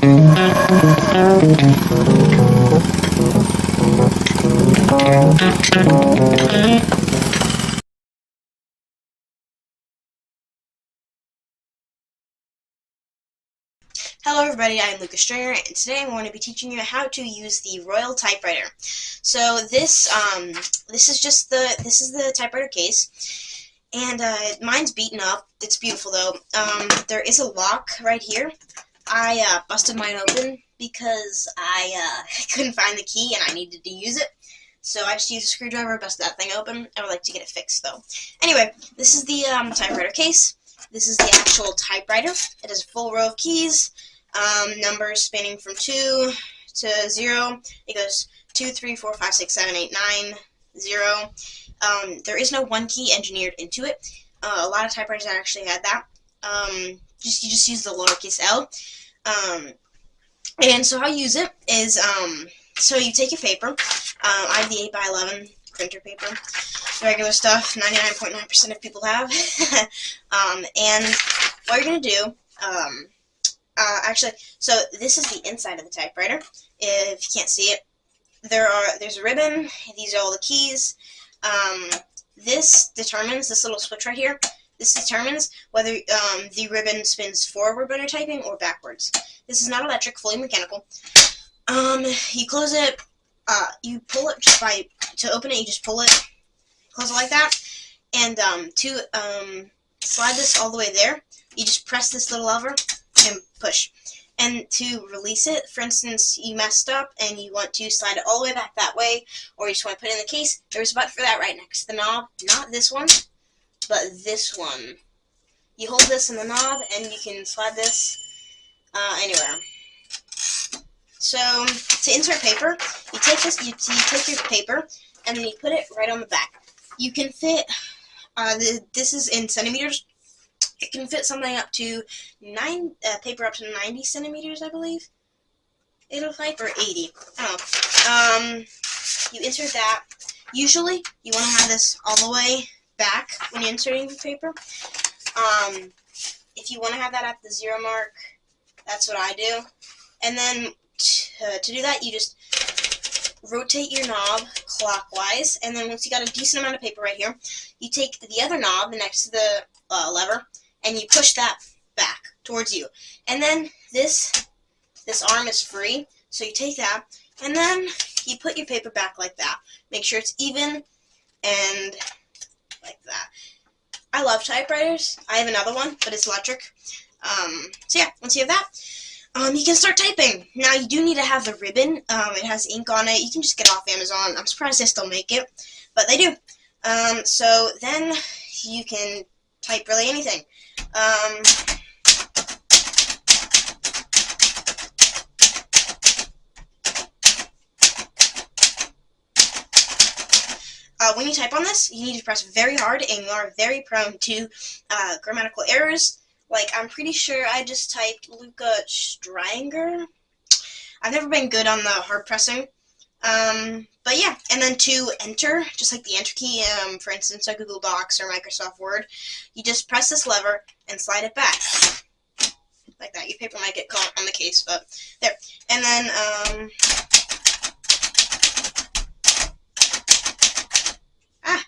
Hello everybody, I am Lucas Stringer, and today I'm going to be teaching you how to use the Royal Typewriter. So this is the typewriter case, and mine's beaten up. It's beautiful though. There is a lock right here. I busted mine open because I couldn't find the key and I needed to use it. So I just used a screwdriver, busted that thing open. I would like to get it fixed though. Anyway, this is the typewriter case. This is the actual typewriter. It has a full row of keys. Numbers spanning from 2 to 0. It goes 2, 3, 4, 5, 6, 7, 8, 9, 0. There is no one key engineered into it. A lot of typewriters actually had that. You just use the lowercase L. And so how you use it is, so you take your paper. I have the 8x11 printer paper. The regular stuff, 99.9% of people have. And what you're going to do, actually, so this is the inside of the typewriter. If you can't see it, there's a ribbon. These are all the keys. This little switch right here, this determines whether the ribbon spins forward when you're typing or backwards. This is not electric, fully mechanical. You close it, you pull it to open it, you just pull it, close it like that, and to slide this all the way there, you just press this little lever and push. And to release it, for instance, you messed up and you want to slide it all the way back that way, or you just want to put it in the case, there's a button for that right next to the knob. Not this one, but this one. You hold this in the knob and you can slide this anywhere. So to insert paper, you take this, you take your paper, and then you put it right on the back. You can fit, this is in centimeters. It can fit something up to paper up to 90 centimeters, I believe. It'll type, or 80. I don't know. You insert that. Usually, you want to have this all the way back when you're inserting the paper. If you want to have that at the 0 mark, that's what I do. And then to do that, you just rotate your knob clockwise, and then once you got a decent amount of paper right here, you take the other knob next to the lever, and you push that back towards you. And then this arm is free, so you take that, and then you put your paper back like that. Make sure it's even, and like that. I love typewriters. I have another one, but it's electric. So yeah, once you have that, you can start typing. Now, you do need to have the ribbon. It has ink on it. You can just get it off Amazon. I'm surprised they still make it, but they do. So then you can type really anything. When you type on this, you need to press very hard, and you are very prone to grammatical errors. Like, I'm pretty sure I just typed Luca Stringer. I've never been good on the hard pressing. But yeah, and then to enter, just like the enter key, for instance, on Google Docs or Microsoft Word, you just press this lever and slide it back. Like that. Your paper might get caught on the case, but there. And then,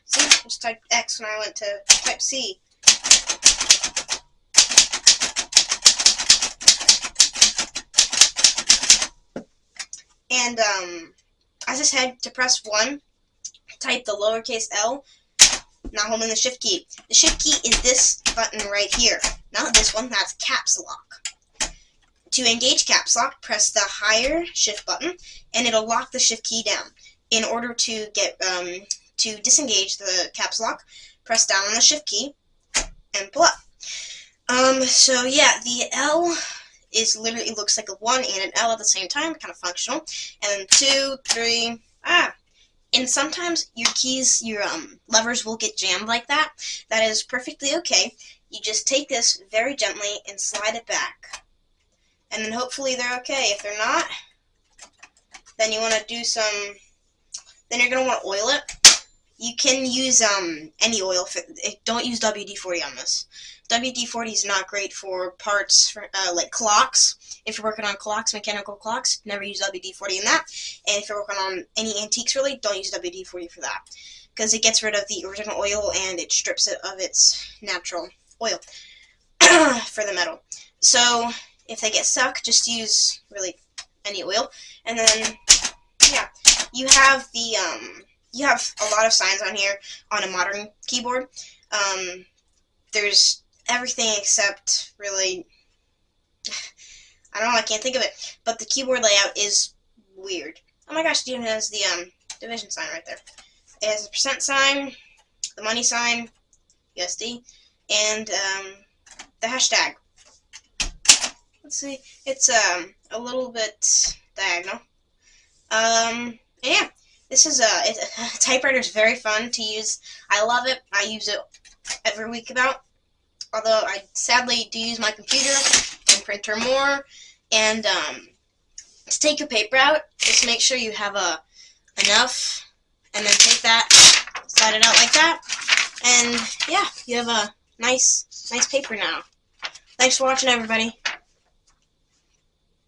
see, I just typed X when I went to type C. And, as I said, to press 1, type the lowercase L, not holding the shift key. The shift key is this button right here. Not this one, that's caps lock. To engage caps lock, press the higher shift button, and it'll lock the shift key down. In order to get, to disengage the caps lock, press down on the shift key, and pull up. So yeah, the L is literally, it looks like a 1 and an L at the same time, kind of functional. And then 2, 3, and sometimes your keys, your levers will get jammed like that. That is perfectly okay. You just take this very gently and slide it back. And then hopefully they're okay. If they're not, then you want to do some, then you're going to want to oil it. You can use any oil. Don't use WD-40 on this. WD-40 is not great for parts for, like clocks. If you're working on clocks, mechanical clocks, never use WD-40 in that. And if you're working on any antiques, really, don't use WD-40 for that, because it gets rid of the original oil and it strips it of its natural oil for the metal. So if they get stuck, just use really any oil. And then, yeah, you have the you have a lot of signs on here on a modern keyboard. There's everything except really, I don't know, I can't think of it, but the keyboard layout is weird. Oh my gosh, it even has the division sign right there. It has the % sign, the money sign, USD, and the hashtag. Let's see, it's a little bit diagonal. Yeah, this is Typewriter is very fun to use. I love it. I use it every week about. Although I sadly do use my computer and printer more. And to take your paper out, just make sure you have enough, and then take that, slide it out like that, and yeah, you have a nice paper now. Thanks for watching, everybody.